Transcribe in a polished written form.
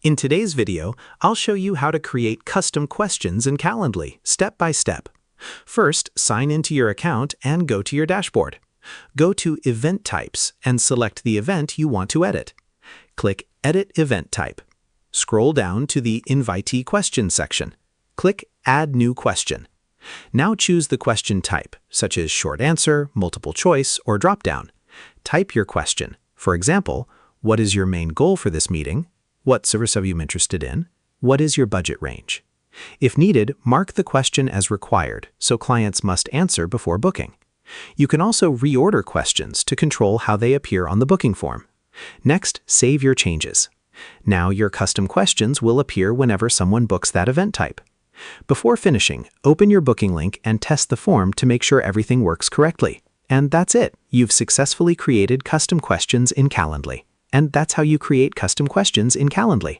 In today's video, I'll show you how to create custom questions in Calendly, step by step. First, sign into your account and go to your dashboard. Go to Event Types and select the event you want to edit. Click Edit Event Type. Scroll down to the Invitee Question section. Click Add New Question. Now choose the question type, such as short answer, multiple choice, or dropdown. Type your question. For example, what is your main goal for this meeting? What service are you interested in? What is your budget range? If needed, mark the question as required, so clients must answer before booking. You can also reorder questions to control how they appear on the booking form. Next, save your changes. Now your custom questions will appear whenever someone books that event type. Before finishing, open your booking link and test the form to make sure everything works correctly. And that's it. You've successfully created custom questions in Calendly. And that's how you create custom questions in Calendly.